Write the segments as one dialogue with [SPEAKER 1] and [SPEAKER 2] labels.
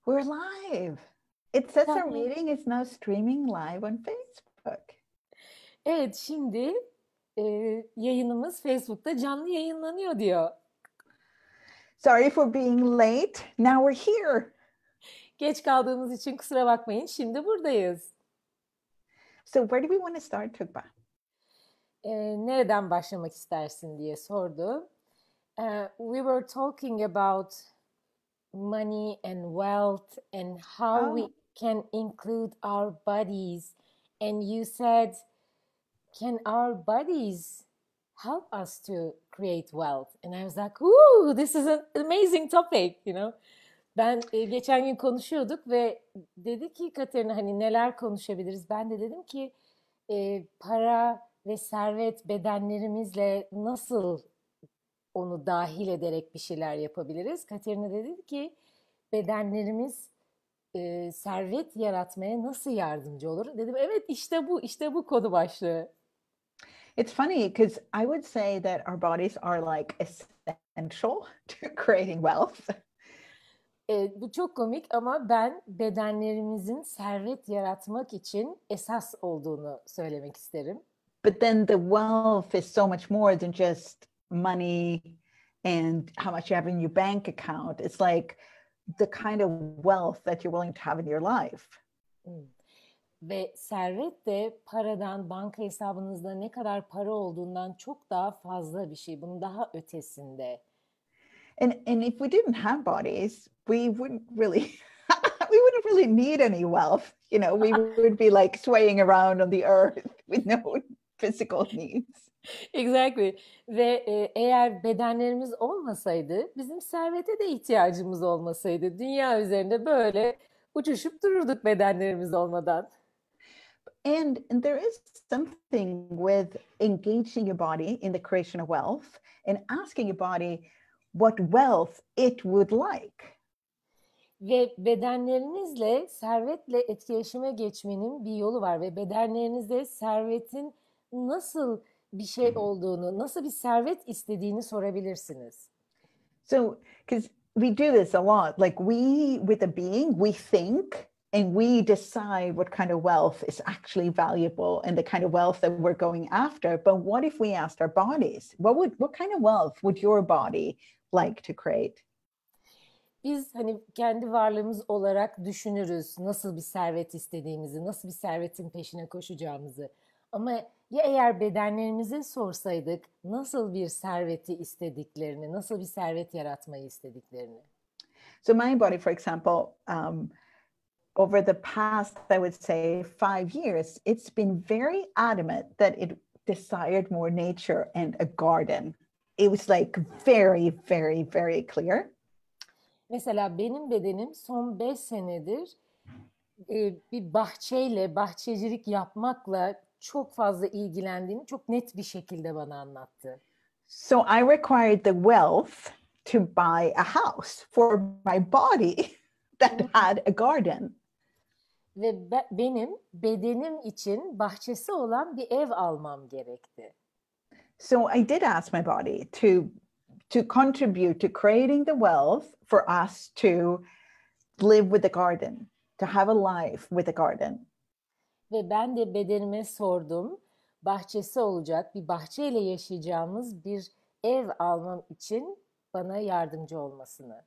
[SPEAKER 1] We're live. It says our
[SPEAKER 2] Yani,
[SPEAKER 1] meeting is now streaming live on Facebook.
[SPEAKER 2] evet şimdi yayınımız Facebook'ta canlı yayınlanıyor diyor.
[SPEAKER 1] Sorry for being late. Now we're here.
[SPEAKER 2] Geç kaldığımız için kusura bakmayın. Şimdi buradayız.
[SPEAKER 1] So where do we want to start, Tuğba?
[SPEAKER 2] Nereden başlamak istersin diye sordu. We were talking about money and wealth and how we can include our bodies. And you said, can our bodies help us to create wealth? And I was like, ooh, this is an amazing topic, you know. Ben geçen gün konuşuyorduk ve dedi ki Katerina hani neler konuşabiliriz? Ben de dedim ki para ve servet bedenlerimizle nasıl onu dahil ederek bir şeyler yapabiliriz? Katerina dedi ki bedenlerimiz servet yaratmaya nasıl yardımcı olur? Dedim evet işte bu konu başlığı.
[SPEAKER 1] It's funny because I would say that our bodies are like essential to creating wealth.
[SPEAKER 2] Bu çok komik ama ben bedenlerimizin servet yaratmak için esas olduğunu söylemek isterim.
[SPEAKER 1] But then the wealth is so much more than just money and how much you have in your bank account. It's like the kind of wealth that you're willing to have in your life.
[SPEAKER 2] Ve servet de paradan, banka hesabınızda ne kadar para olduğundan çok daha fazla bir şey. Bunun daha ötesinde.
[SPEAKER 1] And if we didn't have bodies, we wouldn't really need any wealth. You know, we would be like swaying around on the earth with no physical needs.
[SPEAKER 2] Exactly. Ve eğer bedenlerimiz olmasaydı, bizim servete de ihtiyacımız olmasaydı, dünya üzerinde böyle uçuşup dururduk bedenlerimiz olmadan.
[SPEAKER 1] And there is something with engaging your body in the creation of wealth and asking your body what wealth it would like.
[SPEAKER 2] Ve bedenlerinizle servetle etkileşime geçmenin bir yolu var ve bedenlerinizde servetin nasıl bir şey olduğunu, nasıl bir servet istediğini sorabilirsiniz.
[SPEAKER 1] So, because we do this a lot, like we, with a being, we think and we decide what kind of wealth is actually valuable and the kind of wealth that we're going after. But what if we asked our bodies, what kind of wealth would your body like to create?
[SPEAKER 2] Biz hani kendi varlığımız olarak düşünürüz nasıl bir servet istediğimizi, nasıl bir servetin peşine koşacağımızı. Ama ya eğer bedenlerimize sorsaydık nasıl bir serveti istediklerini, nasıl bir servet yaratmayı istediklerini?
[SPEAKER 1] So my body, for example, over the past, I would say 5 years, it's been very adamant that it desired more nature and a garden. It was like very, very, very clear.
[SPEAKER 2] Mesela benim bedenim son 5 senedir bir bahçeyle, bahçecilik yapmakla çok fazla ilgilendiğini çok net bir şekilde bana anlattı.
[SPEAKER 1] So I required the wealth to buy a house for my body that had a garden.
[SPEAKER 2] Ve benim bedenim için bahçesi olan bir ev almam gerekti.
[SPEAKER 1] So I did ask my body to contribute to creating the wealth for us to live with the garden, to have a life with a garden.
[SPEAKER 2] Ve ben de bedenime sordum, bahçesi olacak, bir bahçeyle yaşayacağımız bir ev almam için bana yardımcı olmasını.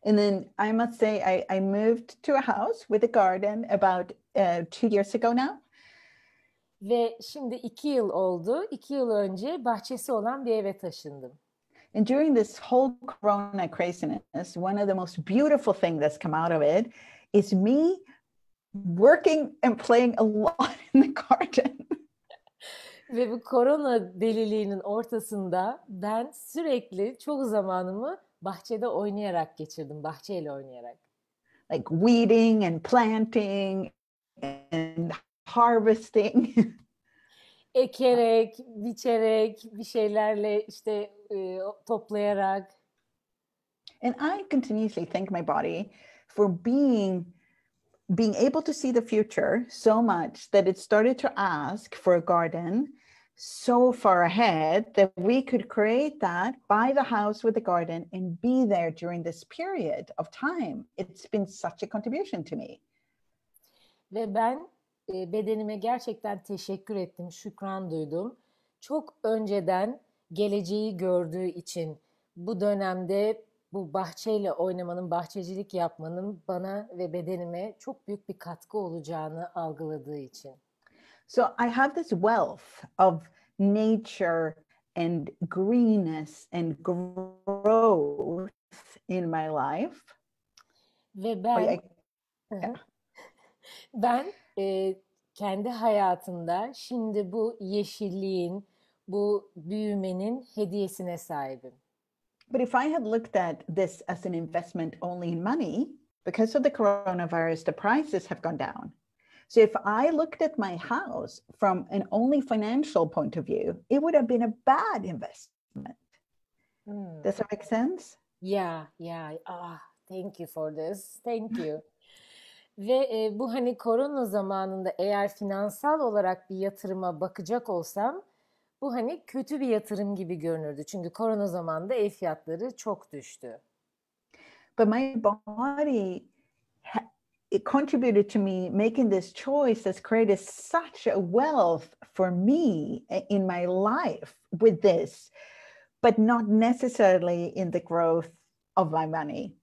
[SPEAKER 1] And then I must say I moved to a house with a garden about 2 years ago now.
[SPEAKER 2] Ve şimdi 2 yıl oldu. 2 yıl önce bahçesi olan bir eve taşındım.
[SPEAKER 1] And during this whole corona craziness, one of the most beautiful things that's come out of it is me working and playing a lot in the garden.
[SPEAKER 2] Ve bu korona deliliğinin ortasında ben sürekli çok zamanımı bahçede oynayarak geçirdim, bahçeyle oynayarak.
[SPEAKER 1] Like weeding and planting and harvesting.
[SPEAKER 2] Ekerek, biçerek, bir şeylerle işte toplayarak.
[SPEAKER 1] And I continuously thank my body for being able to see the future so much that it started to ask for a garden so far ahead that we could create that, buy the house with the garden, and be there during this period of time. It's been such a contribution to me.
[SPEAKER 2] Ve ben bedenime gerçekten teşekkür ettim, şükran duydum. Çok önceden geleceği gördüğü için bu dönemde bu bahçeyle oynamanın, bahçecilik yapmanın bana ve bedenime çok büyük bir katkı olacağını algıladığı için.
[SPEAKER 1] So I have this wealth of nature and greenness and growth in my life.
[SPEAKER 2] Ve ben kendi hayatımda şimdi bu yeşilliğin, bu büyümenin hediyesine sahibim.
[SPEAKER 1] But if I had looked at this as an investment only in money, because of the coronavirus, the prices have gone down. So if I looked at my house from an only financial point of view, it would have been a bad investment. Does that make sense?
[SPEAKER 2] Yeah. Thank you for this. Thank you. Ve bu hani korona zamanında eğer finansal olarak bir yatırıma bakacak olsam bu hani kötü bir yatırım gibi görünürdü. Çünkü korona zamanında ev fiyatları çok düştü.
[SPEAKER 1] But my body, it contributed to me making this choice that's created such a wealth for me in my life with this, but not necessarily in the growth of my money.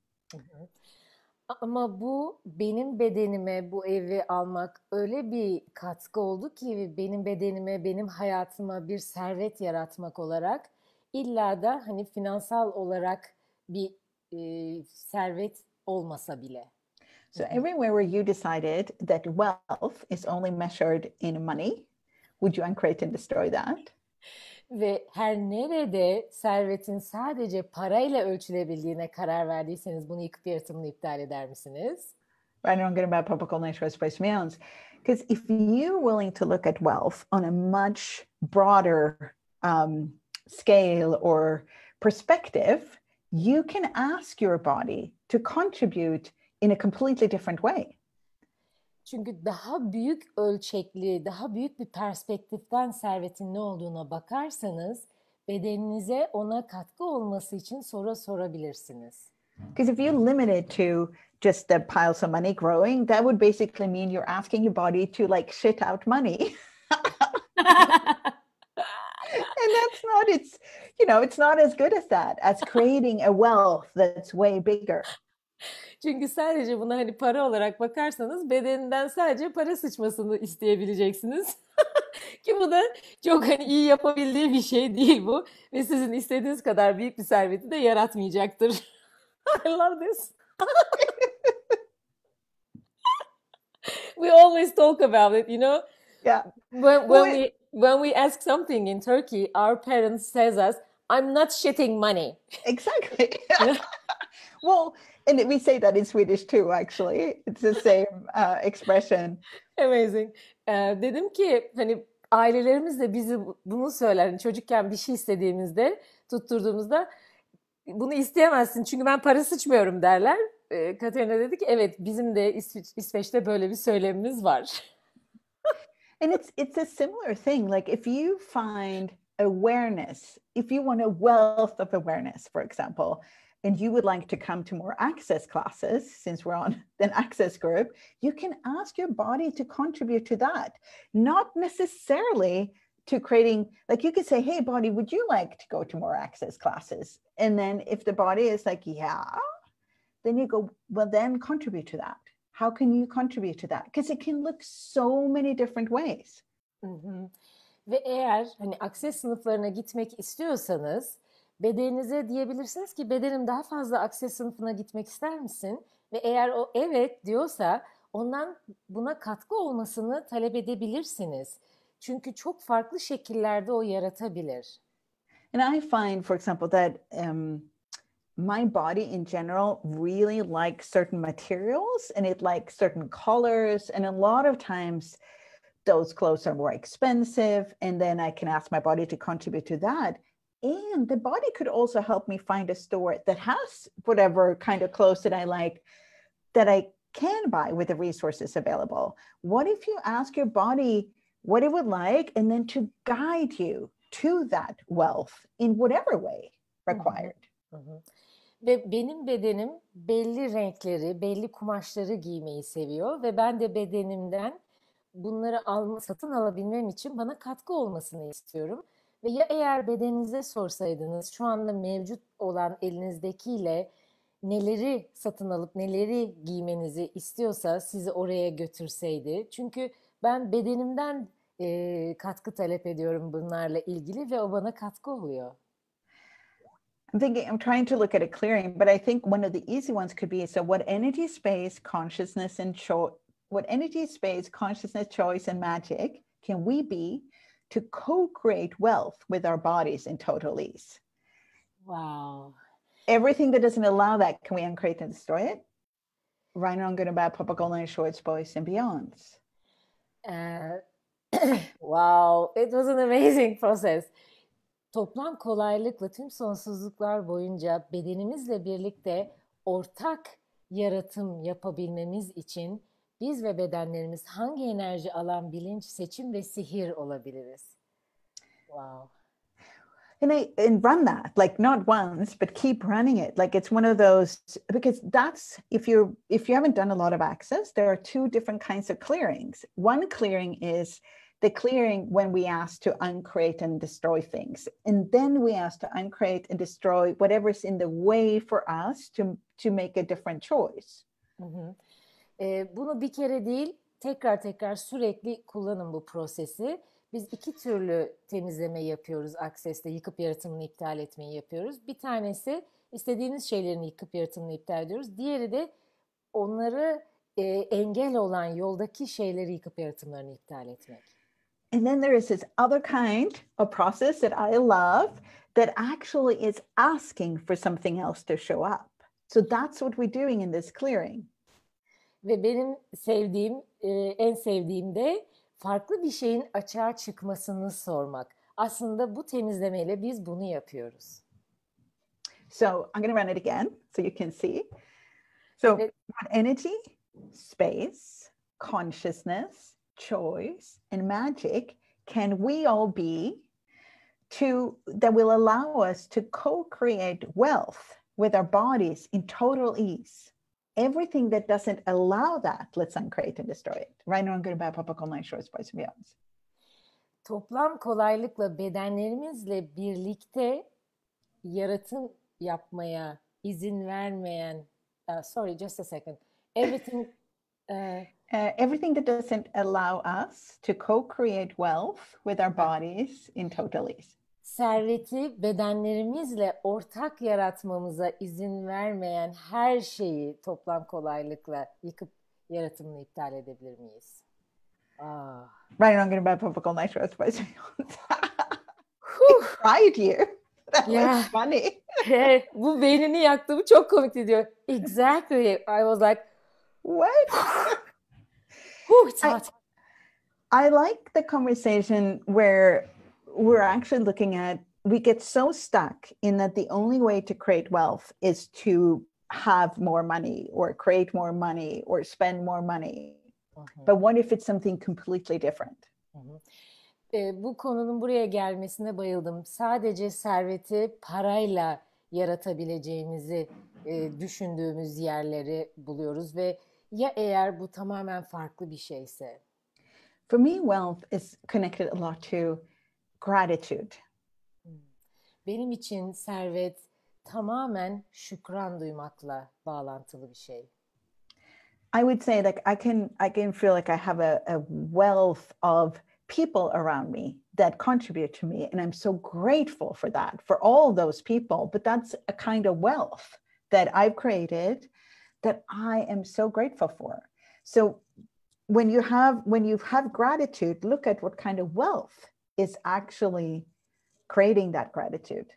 [SPEAKER 2] Ama bu benim bedenime bu evi almak öyle bir katkı oldu ki benim bedenime, benim hayatıma bir servet yaratmak olarak illa da hani finansal olarak bir servet olmasa bile.
[SPEAKER 1] So everywhere where you decided that wealth is only measured in money, would you uncreate and destroy that?
[SPEAKER 2] Ve her nerede servetin sadece parayla ölçülebildiğine karar verdiyseniz bunu yıkıp yaratımını iptal eder misiniz?
[SPEAKER 1] I know I'm going about public nature space means. Because if you're willing to look at wealth on a much broader scale or perspective, you can ask your body to contribute in a completely different way.
[SPEAKER 2] Çünkü daha büyük ölçekli, daha büyük bir perspektiften servetin ne olduğuna bakarsanız bedeninize ona katkı olması için soru sorabilirsiniz.
[SPEAKER 1] Because if you limit it to just the piles of money growing, that would basically mean you're asking your body to like shit out money. And that's not, it's not as good as that, as creating a wealth that's way bigger.
[SPEAKER 2] Çünkü sadece buna hani para olarak bakarsanız bedeninden sadece para sıçmasını isteyebileceksiniz. Ki bu da çok hani iyi yapabildiği bir şey değil bu. Ve sizin istediğiniz kadar büyük bir serveti de yaratmayacaktır. I love this. We always talk about it, you know?
[SPEAKER 1] Yeah.
[SPEAKER 2] When we ask something in Turkey, our parents says us, I'm not shitting money.
[SPEAKER 1] Exactly. Well, and we say that in Swedish too, actually. It's the same expression.
[SPEAKER 2] Amazing. Dedim ki hani ailelerimiz de bizi bunu söyler. Yani çocukken bir şey istediğimizde, tutturduğumuzda bunu isteyemezsin çünkü ben para sıçmıyorum derler. Katarina dedi ki evet bizim de İsveç'te böyle bir söylemimiz var.
[SPEAKER 1] And it's a similar thing. Like if you find awareness, if you want a wealth of awareness, for example, and you would like to come to more access classes, since we're on an access group, you can ask your body to contribute to that. Not necessarily to creating, like you could say, hey, body, would you like to go to more access classes? And then if the body is like, yeah, then you go, well, then contribute to that. How can you contribute to that? Because it can look so many different ways.
[SPEAKER 2] Hı-hı. Ve eğer hani akses sınıflarına gitmek istiyorsanız bedeninize diyebilirsiniz ki bedenim daha fazla akses sınıfına gitmek ister misin? Ve eğer o evet diyorsa ondan buna katkı olmasını talep edebilirsiniz. Çünkü çok farklı şekillerde o yaratabilir.
[SPEAKER 1] And I find, for example, that my body in general really likes certain materials and it likes certain colors. And a lot of times those clothes are more expensive. And then I can ask my body to contribute to that. And the body could also help me find a store that has whatever kind of clothes that I like, that I can buy with the resources available. What if you ask your body what it would like, and then to guide you to that wealth in whatever way required.
[SPEAKER 2] Ve benim bedenim belli renkleri, belli kumaşları giymeyi seviyor ve ben de bedenimden bunları satın alabilmem için bana katkı olmasını istiyorum. Ve ya eğer bedeninize sorsaydınız şu anda mevcut olan elinizdekiyle neleri satın alıp neleri giymenizi istiyorsa sizi oraya götürseydi. Çünkü ben bedenimden katkı talep ediyorum bunlarla ilgili ve o bana katkı oluyor.
[SPEAKER 1] I'm trying to look at a clearing, but I think one of the easy ones could be, so what energy, space, consciousness, and choice, and magic can we be to co-create wealth with our bodies in total ease?
[SPEAKER 2] Wow.
[SPEAKER 1] Everything that doesn't allow that, can we uncreate and destroy it? Right on, good, bad, propaganda, shorts, boys, and beyonds.
[SPEAKER 2] Wow, it was an amazing process. Toplam kolaylıkla tüm sonsuzluklar boyunca bedenimizle birlikte ortak yaratım yapabilmemiz için biz ve bedenlerimiz hangi enerji alan bilinç, seçim ve sihir olabiliriz? Wow.
[SPEAKER 1] And run that, like not once, but keep running it. Like it's one of those, because that's, if you haven't done a lot of access, there are two different kinds of clearings. One clearing is the clearing when we ask to uncreate and destroy things. And then we ask to uncreate and destroy whatever's in the way for us to make a different choice.
[SPEAKER 2] Bunu bir kere değil, tekrar sürekli kullanın bu prosesi. Biz iki türlü temizleme yapıyoruz Access'te, yıkıp yaratımını iptal etmeyi yapıyoruz. Bir tanesi istediğiniz şeylerin yıkıp yaratımını iptal ediyoruz. Diğeri de onları engel olan yoldaki şeyleri yıkıp yaratımlarını iptal etmek.
[SPEAKER 1] And then there is this other kind of process that I love that actually is asking for something else to show up. So that's what we're doing in this clearing.
[SPEAKER 2] Ve benim en sevdiğim de farklı bir şeyin açığa çıkmasını sormak. Aslında bu temizlemeyle biz bunu yapıyoruz.
[SPEAKER 1] So I'm going to run it again so you can see. So what energy, space, consciousness, choice, and magic can we all be that will allow us to co-create wealth with our bodies in total ease? Everything that doesn't allow that, let's uncreate and destroy it. Right now, I'm going to buy pop online shorts, boys and beyonds.
[SPEAKER 2] Toplam kolaylıkla bedenlerimizle birlikte yaratım yapmaya izin vermeyen, sorry, just a second. Everything
[SPEAKER 1] that doesn't allow us to co-create wealth with our bodies in total ease.
[SPEAKER 2] Serveti bedenlerimizle ortak yaratmamıza izin vermeyen her şeyi toplam kolaylıkla yıkıp yaratımını iptal edebilir miyiz?
[SPEAKER 1] Right, I'm going to buy public night shorts. Cried you. That was funny.
[SPEAKER 2] Bu beynini yaktı. Bu çok komikti diyor. Exactly. I was like,
[SPEAKER 1] what?
[SPEAKER 2] It's hot.
[SPEAKER 1] I like the conversation where we're actually looking at, we get so stuck in that the only way to create wealth is to have more money or create more money or spend more money. But what if it's something completely different?
[SPEAKER 2] Bu konunun buraya gelmesine bayıldım. Sadece serveti parayla yaratabileceğimizi düşündüğümüz yerleri buluyoruz ve ya eğer bu tamamen farklı bir şeyse?
[SPEAKER 1] For me, wealth is connected a lot to gratitude.
[SPEAKER 2] Benim için servet tamamen şükran duymakla bağlantılı bir şey.
[SPEAKER 1] I would say like I can feel like I have a wealth of people around me that contribute to me, and I'm so grateful for that, for all those people. But that's a kind of wealth that I've created that I am so grateful for. So when you have gratitude, look at what kind of wealth is actually creating that gratitude.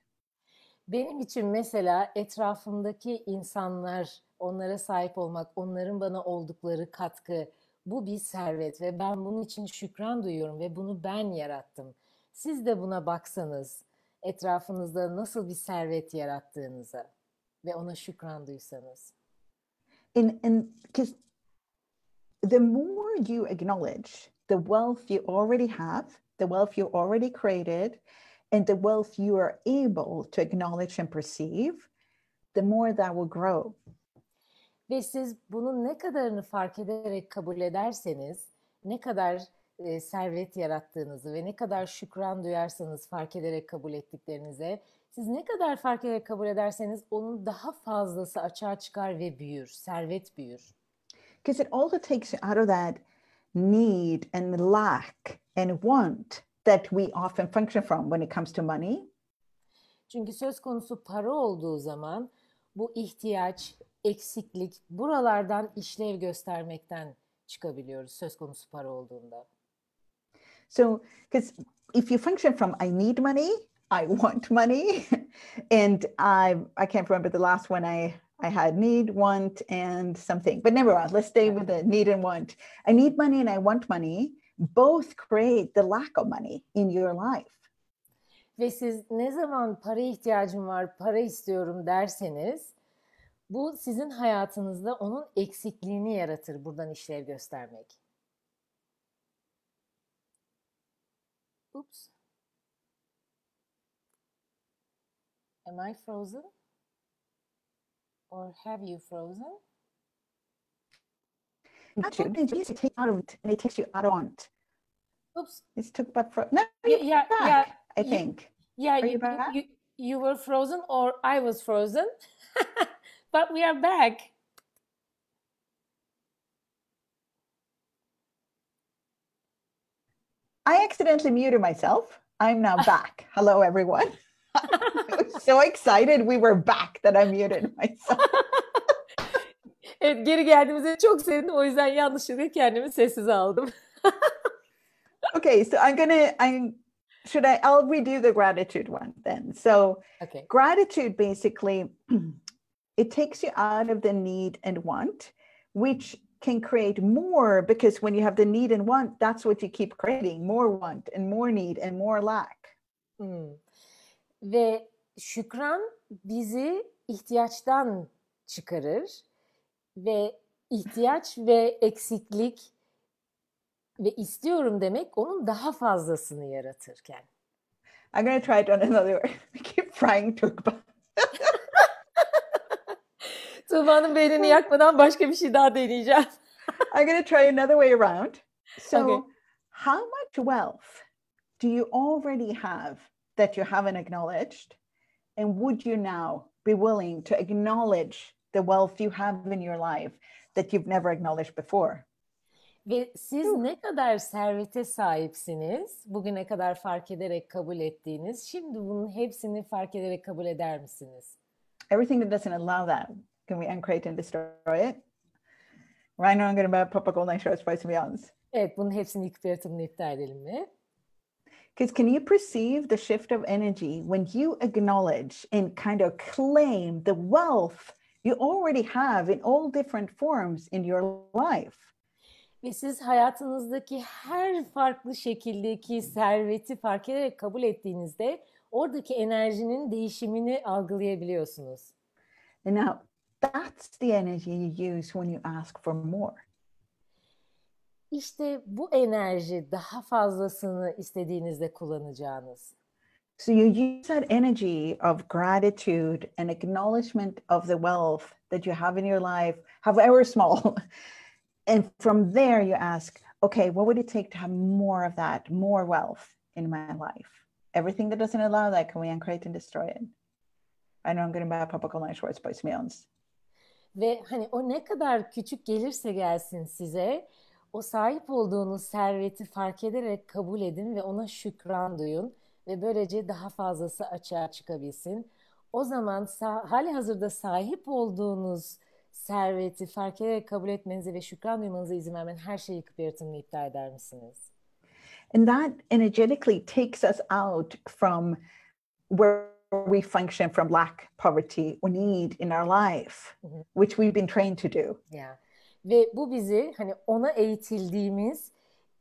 [SPEAKER 2] Benim için mesela etrafımdaki insanlar, onlara sahip olmak, onların bana oldukları katkı, bu bir servet ve ben bunun için şükran duyuyorum ve bunu ben yarattım. Siz de buna baksanız, etrafınızda nasıl bir servet yarattığınıza ve ona şükran duysanız.
[SPEAKER 1] And because the more you acknowledge the wealth you already have, the wealth you already created, and the wealth you are able to acknowledge and perceive, the more that will grow.
[SPEAKER 2] Ve siz bunun ne kadarını fark ederek kabul ederseniz, ne kadar servet yarattığınızı ve ne kadar şükran duyarsanız fark ederek kabul ettiklerinize, siz ne kadar fark ederek kabul ederseniz onun daha fazlası açığa çıkar ve büyür, servet büyür.
[SPEAKER 1] Because it also takes you out of that need and lack and want that we often function from when it comes to money.
[SPEAKER 2] Çünkü söz konusu para olduğu zaman bu ihtiyaç, eksiklik, buralardan işlev göstermekten çıkabiliyoruz söz konusu para olduğunda.
[SPEAKER 1] So, because if you function from I need money, I want money, and I can't remember the last one I had need, want, and something. But never mind, let's stay with the need and want. I need money and I want money. Both create the lack of money in your life.
[SPEAKER 2] Ve siz ne zaman para ihtiyacım var, para istiyorum derseniz, bu sizin hayatınızda onun eksikliğini yaratır buradan işlev göstermek. Oops. Am I frozen? Or have you frozen?
[SPEAKER 1] It takes out of it, and it takes you out of want.
[SPEAKER 2] Oops.
[SPEAKER 1] It's took but no, you're back, I think.
[SPEAKER 2] Yeah,
[SPEAKER 1] Are you back?
[SPEAKER 2] You were frozen or I was frozen, but we are back.
[SPEAKER 1] I accidentally muted myself. I'm now back. Hello, everyone. I was so excited we were back that I muted myself.
[SPEAKER 2] Evet, geri geldiğimize çok sevindim. O yüzden yanlışlıkla kendimi sessize aldım.
[SPEAKER 1] Okay, so I'll redo the gratitude one then. So
[SPEAKER 2] Okay.
[SPEAKER 1] Gratitude basically, it takes you out of the need and want, which can create more, because when you have the need and want, that's what you keep creating, more want and more need and more lack.
[SPEAKER 2] Ve şükran bizi ihtiyaçtan çıkarır ve ihtiyaç ve eksiklik ve istiyorum demek onun daha fazlasını yaratırken.
[SPEAKER 1] I'm going to try it on another way. I keep trying to.
[SPEAKER 2] Tuğba'nın beynini yakmadan başka bir şey daha deneyeceğim.
[SPEAKER 1] I'm going to try another way around. So,
[SPEAKER 2] Okay.
[SPEAKER 1] How much wealth do you already have that you haven't acknowledged? And would you now be willing to acknowledge the wealth you have in your life that you've never acknowledged before?
[SPEAKER 2] Ve siz ne kadar servete sahipsiniz, bugüne kadar fark ederek kabul ettiğiniz, şimdi bunun hepsini fark ederek kabul eder misiniz?
[SPEAKER 1] Everything that doesn't allow that, can we uncreate and destroy it? Right now I'm going to pop a golden short spice to be honest.
[SPEAKER 2] Evet, bunun hepsini yıkıp yaratımını iptal edelim mi?
[SPEAKER 1] Because can you perceive the shift of energy when you acknowledge and kind of claim the wealth you already have in all different forms in your life?
[SPEAKER 2] Ve siz hayatınızdaki her farklı şekildeki serveti fark ederek kabul ettiğinizde oradaki enerjinin değişimini algılayabiliyorsunuz.
[SPEAKER 1] And now that's the energy you use when you ask for more.
[SPEAKER 2] İşte bu enerji daha fazlasını istediğinizde kullanacağınız.
[SPEAKER 1] So you use that energy of gratitude and acknowledgement of the wealth that you have in your life, however small. And from there you ask, okay, what would it take to have more of that, more wealth in my life? Everything that doesn't allow that, can we uncreate and destroy it? I know I'm going to pop a golden short spice millions.
[SPEAKER 2] Ve hani o ne kadar küçük gelirse gelsin size, o sahip olduğunuz serveti fark ederek kabul edin ve ona şükran duyun ve böylece daha fazlası açığa çıkabilsin. O zaman halihazırda sahip olduğunuz serveti fark ederek kabul etmenize ve şükran duymanıza izin vermeyen her şeyi yıkıp yaratımını iptal eder misiniz?
[SPEAKER 1] And that energetically takes us out from where we function from lack, poverty, or need in our life, which we've been trained to do.
[SPEAKER 2] Yeah. Ve bu bizi hani ona eğitildiğimiz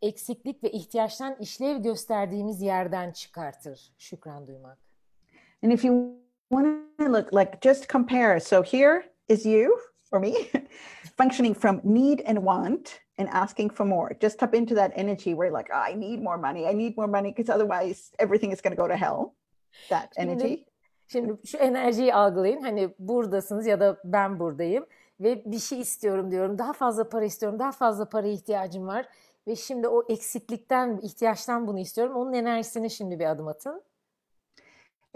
[SPEAKER 2] eksiklik ve ihtiyaçtan işlev gösterdiğimiz yerden çıkartır şükran duymak.
[SPEAKER 1] And if you want to look like just compare, so here is you or me functioning from need and want, and asking for more. Just tap into that energy where like, oh, I need more money because otherwise everything is going to go to hell. That energy.
[SPEAKER 2] Şimdi şu enerjiyi algılayın. Hani buradasınız ya da ben buradayım ve bir şey istiyorum diyorum. Daha fazla para istiyorum. Daha fazla paraya ihtiyacım var. Ve şimdi o eksiklikten, ihtiyaçtan bunu istiyorum. Onun enerjisine şimdi bir adım atın.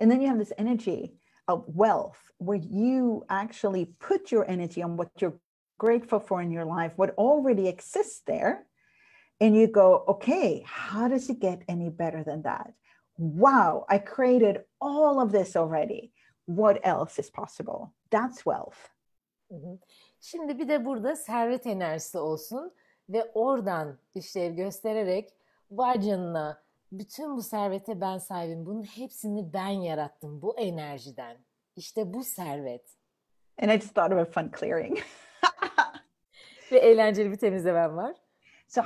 [SPEAKER 1] And then you have this energy of wealth where you actually put your energy on what you're grateful for in your life, what already exists there. And you go, okay, how does it get any better than that? Wow, I created all of this already. What else is possible? That's wealth.
[SPEAKER 2] Şimdi bir de burada servet enerjisi olsun ve oradan işlev göstererek vay canına bütün bu servete ben sahibim. Bunun hepsini ben yarattım bu enerjiden. İşte bu servet.
[SPEAKER 1] And I just thought of a fun clearing.
[SPEAKER 2] Ve eğlenceli bir temizlemem var.
[SPEAKER 1] So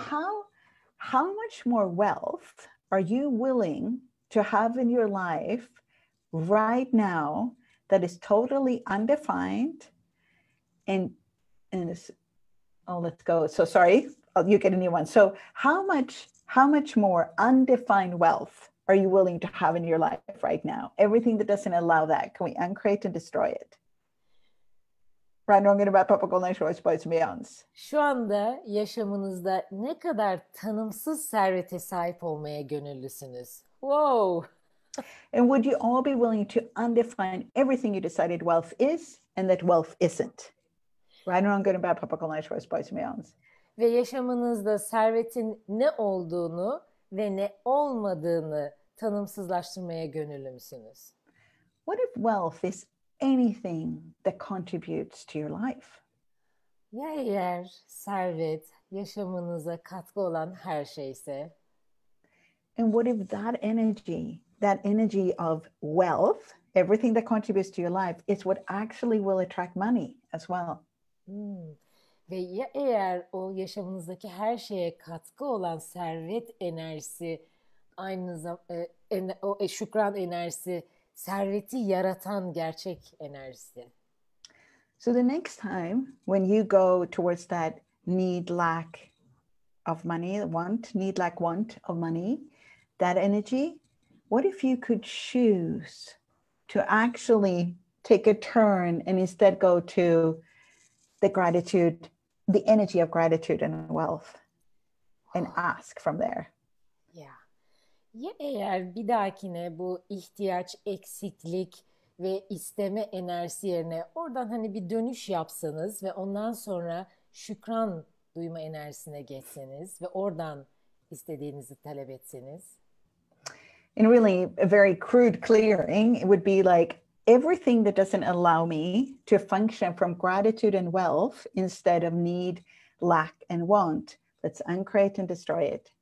[SPEAKER 1] how much more wealth are you willing to have in your life right now that is totally undefined and it's, oh, let's go. So sorry, you get a new one. So how much more undefined wealth are you willing to have in your life right now? Everything that doesn't allow that, can we uncreate and destroy it? Right, I'm going to wrap up a golden choice by beyonds.
[SPEAKER 2] Şu anda yaşamınızda ne kadar tanımsız servete sahip olmaya gönüllüsünüz? Wow!
[SPEAKER 1] And would you all be willing to undefine everything you decided wealth is and that wealth isn't? Right, I'm going to wrap up a golden choice by beyonds.
[SPEAKER 2] Ve yaşamınızda servetin ne olduğunu ve ne olmadığını tanımsızlaştırmaya gönüllü müsünüz?
[SPEAKER 1] What if wealth is anything that contributes to your life?
[SPEAKER 2] Ya eğer servet yaşamınıza katkı olan her şeyse?
[SPEAKER 1] And what if that energy of wealth, everything that contributes to your life, is what actually will attract money as well?
[SPEAKER 2] Ve ya eğer o yaşamınızdaki her şeye katkı olan servet enerjisi aynı zamanda o şükran enerjisi serveti yaratan gerçek enerjisi.
[SPEAKER 1] So the next time when you go towards that need lack of money, need lack want of money, that energy, what if you could choose to actually take a turn and instead go to the gratitude, the energy of gratitude and wealth and ask from there?
[SPEAKER 2] Yeah. Ya eğer bir dahakine bu ihtiyaç, eksiklik ve isteme enerjisi yerine oradan hani bir dönüş yapsanız ve ondan sonra şükran duyma enerjisine geçseniz ve oradan istediğinizi talep etseniz.
[SPEAKER 1] And really a very crude clearing, it would be like everything that doesn't allow me to function from gratitude and wealth instead of need, lack, and want. Let's uncreate and destroy it.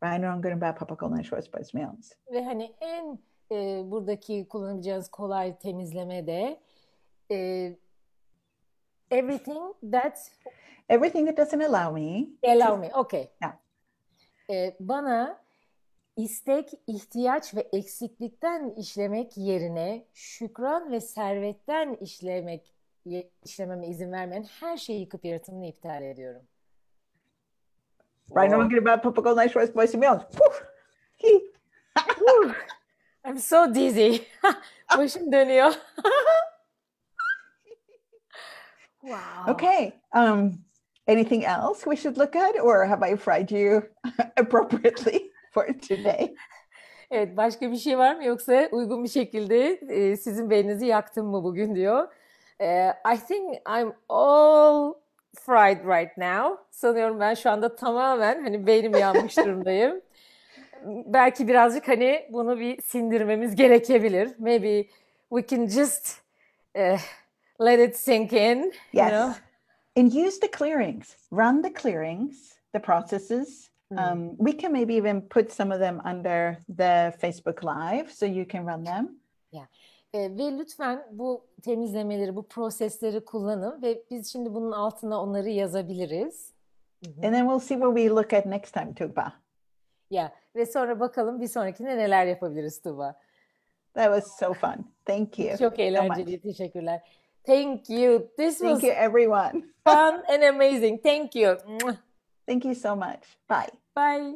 [SPEAKER 1] Right? I'm going to wrap up a golden choice by beyonds.
[SPEAKER 2] Ve hani en buradaki kullanabileceğiniz kolay temizleme de everything that
[SPEAKER 1] doesn't allow me.
[SPEAKER 2] Okay.
[SPEAKER 1] Yeah.
[SPEAKER 2] Bana istek, ihtiyaç ve eksiklikten işlemek yerine şükran ve servetten işlememe izin vermeyen her şeyi yıkıp yaratımını iptal ediyorum.
[SPEAKER 1] Right now I'm going to wrap up a golden choice by beyonds.
[SPEAKER 2] I'm so dizzy. Başım dönüyor. Wow.
[SPEAKER 1] Okay. Anything else we should look at, or have I fried you appropriately for today?
[SPEAKER 2] Evet, başka bir şey var mı yoksa uygun bir şekilde sizin beyninizi yaktım mı bugün diyor. I think I'm all fried right now. Sanıyorum ben şu anda tamamen hani beynim yanmış durumdayım. Belki birazcık hani bunu bir sindirmemiz gerekebilir. Maybe we can just let it sink in.
[SPEAKER 1] Yes. You know? And use the clearings. Run the clearings, the processes. We can maybe even put some of them under the Facebook Live so you can run them.
[SPEAKER 2] Yeah. Ve lütfen bu temizlemeleri, bu prosesleri kullanın ve biz şimdi bunun altına onları yazabiliriz.
[SPEAKER 1] And then we'll see what we look at next time, Tuğba.
[SPEAKER 2] Yeah. Ve sonra bakalım bir sonrakinde neler yapabiliriz Tuğba.
[SPEAKER 1] That was so fun. Thank you.
[SPEAKER 2] Çok eğlenceli. So teşekkürler. Thank you.
[SPEAKER 1] Thank you, everyone.
[SPEAKER 2] Fun and amazing. Thank you.
[SPEAKER 1] Thank you so much. Bye.
[SPEAKER 2] Bye.